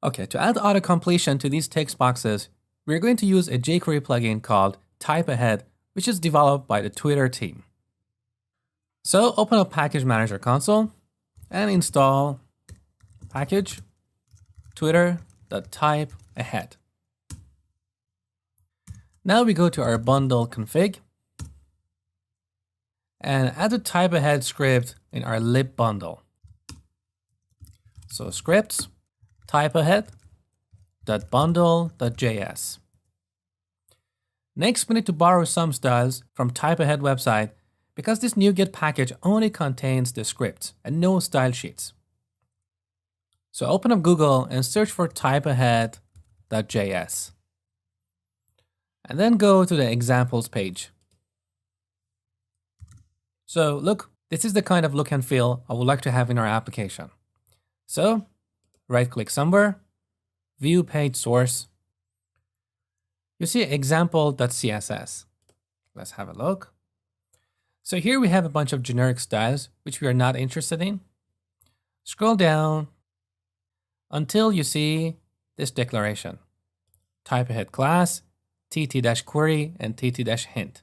Okay, to add auto-completion to these text boxes, we're going to use a jQuery plugin called Type Ahead, which is developed by the Twitter team. So open up Package Manager console and install package twitter.typeahead. Now we go to our bundle config and add the type ahead script in our lib bundle. So scripts type ahead.bundle.js. Next, we need to borrow some styles from type ahead website because this NuGet package only contains the scripts and no style sheets. So open up Google and search for typeahead.js. And then go to the examples page. So look, this is the kind of look and feel I would like to have in our application. So right click somewhere, view page source. You see example.css. Let's have a look. So here we have a bunch of generic styles, which we are not interested in. Scroll down until you see this declaration. Type ahead class, tt-query, and tt-hint.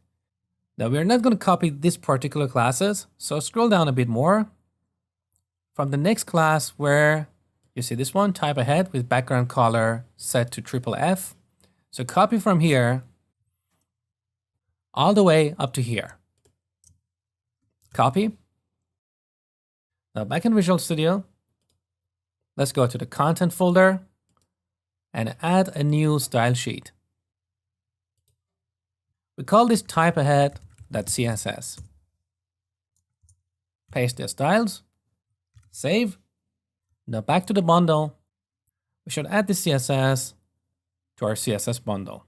Now we're not going to copy these particular classes, so scroll down a bit more. From the next class where you see this one, type ahead with background color set to FFF. So copy from here all the way up to here. Copy. Now back in Visual Studio, let's go to the content folder and add a new style sheet. We call this typeahead.css. Paste the styles, save. Now back to the bundle. We should add the CSS to our CSS bundle.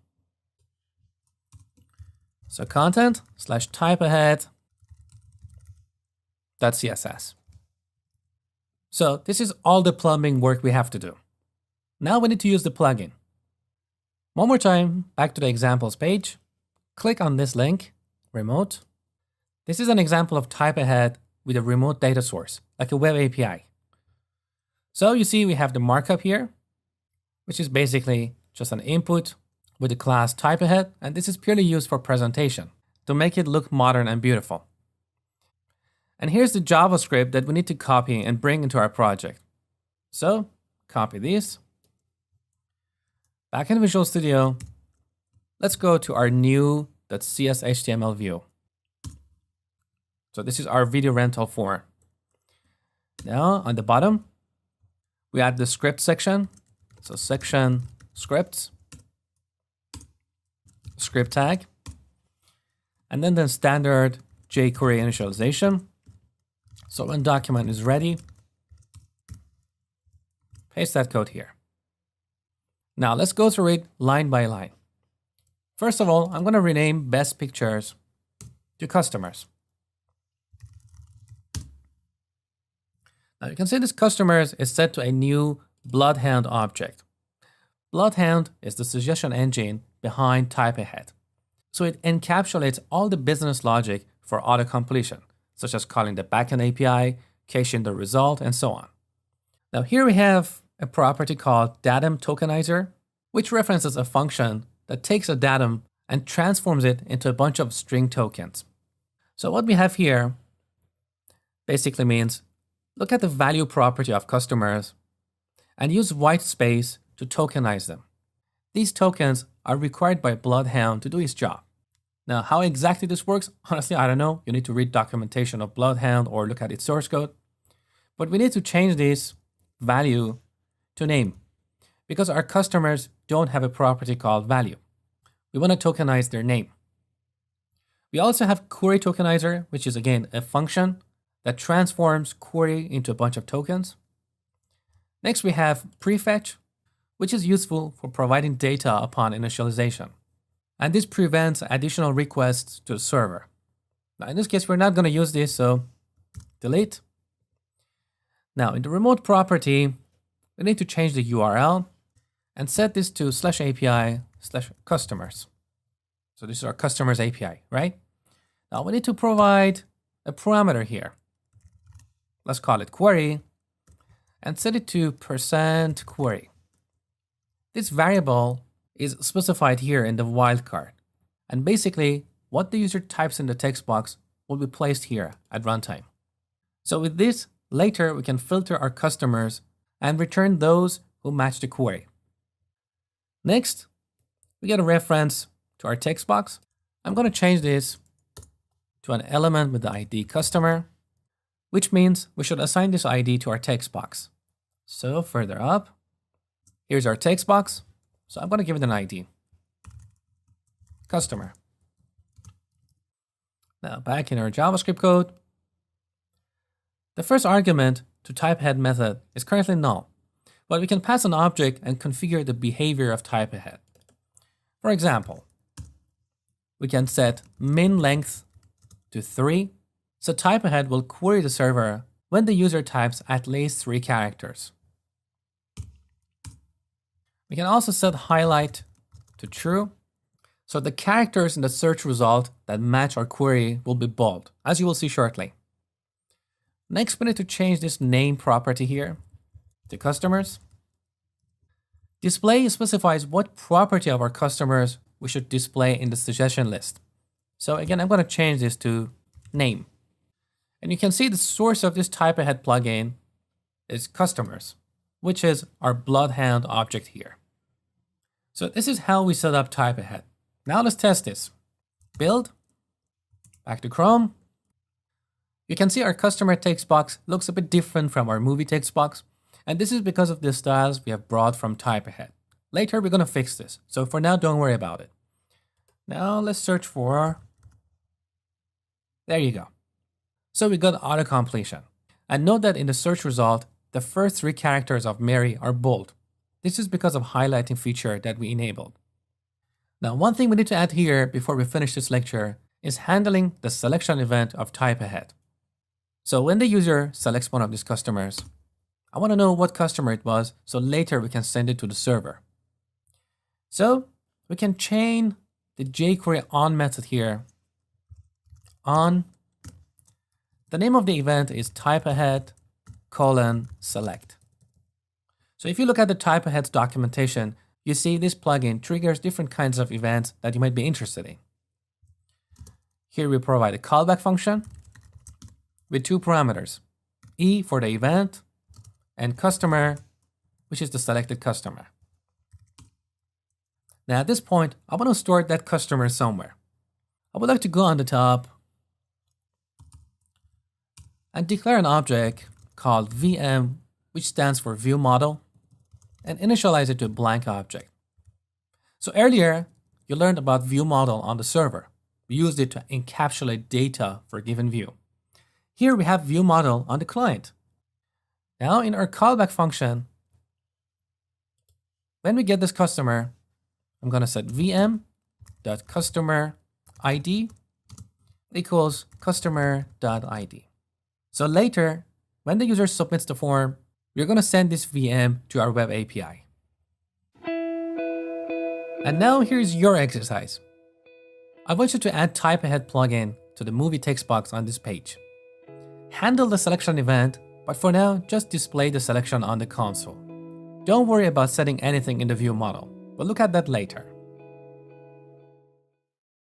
So content/typeahead.css. So this is all the plumbing work we have to do. Now we need to use the plugin. One more time, back to the examples page. Click on this link, remote. This is an example of type ahead with a remote data source, like a web API. So you see we have the markup here, which is basically just an input with the class type ahead, and this is purely used for presentation to make it look modern and beautiful. And here's the JavaScript that we need to copy and bring into our project. So copy these. Back in Visual Studio, let's go to our new .cshtml view. So this is our video rental form. Now on the bottom, we add the script section. So section scripts, script tag, and then the standard jQuery initialization. So when document is ready, paste that code here. Now let's go through it line by line. First of all, I'm going to rename best pictures to customers. Now you can see this customers is set to a new Bloodhound object. Bloodhound is the suggestion engine behind type ahead. So it encapsulates all the business logic for auto-completion, such as calling the backend API, caching the result, and so on. Now here we have a property called datum tokenizer, which references a function that takes a datum and transforms it into a bunch of string tokens. So what we have here basically means look at the value property of customers and use white space to tokenize them. These tokens are required by Bloodhound to do its job. Now, how exactly this works, honestly, I don't know. You need to read documentation of Bloodhound or look at its source code. But we need to change this value to name because our customers don't have a property called value. We want to tokenize their name. We also have query tokenizer, which is again a function that transforms query into a bunch of tokens. Next, we have prefetch, which is useful for providing data upon initialization. And this prevents additional requests to the server. Now, in this case, we're not going to use this, so delete. Now, in the remote property, we need to change the URL and set this to /API/customers. So this is our customers API, right? Now, we need to provide a parameter here. Let's call it query and set it to %query. This variable is specified here in the wildcard. And basically, what the user types in the text box will be placed here at runtime. So with this, later we can filter our customers and return those who match the query. Next, we get a reference to our text box. I'm going to change this to an element with the ID customer, which means we should assign this ID to our text box. So further up, here's our text box. So I'm going to give it an ID, customer. Now back in our JavaScript code, the first argument to typeahead method is currently null, but we can pass an object and configure the behavior of typeahead. For example, we can set min length to 3, so typeahead will query the server when the user types at least 3 characters. We can also set highlight to true, so the characters in the search result that match our query will be bold, as you will see shortly. Next, we need to change this name property here to customers. Display specifies what property of our customers we should display in the suggestion list. So again, I'm going to change this to name. And you can see the source of this typeahead plugin is customers, which is our Bloodhound object here. So this is how we set up typeahead. Now let's test this. Build, back to Chrome. You can see our customer text box looks a bit different from our movie text box. And this is because of the styles we have brought from typeahead. Later, we're going to fix this. So for now, don't worry about it. Now let's search for, there you go. So we got auto-completion. And note that in the search result, the first 3 characters of Mary are bold. This is because of highlighting feature that we enabled. Now, one thing we need to add here before we finish this lecture is handling the selection event of typeahead. So when the user selects one of these customers, I want to know what customer it was, so later we can send it to the server. So we can chain the jQuery on method here on. The name of the event is typeahead:select. So if you look at the typeahead's documentation, you see this plugin triggers different kinds of events that you might be interested in. Here we provide a callback function with 2 parameters, E for the event and customer, which is the selected customer. Now at this point, I want to store that customer somewhere. I would like to go on the top and declare an object called VM, which stands for view model, and initialize it to a blank object. So earlier, you learned about view model on the server. We used it to encapsulate data for a given view. Here we have view model on the client. Now in our callback function, when we get this customer, I'm going to set vm.customer_id equals customer.id. So later, when the user submits the form, we're going to send this VM to our web API. And now here's your exercise. I want you to add typeahead plugin to the movie text box on this page. Handle the selection event, but for now, just display the selection on the console. Don't worry about setting anything in the view model. We'll look at that later.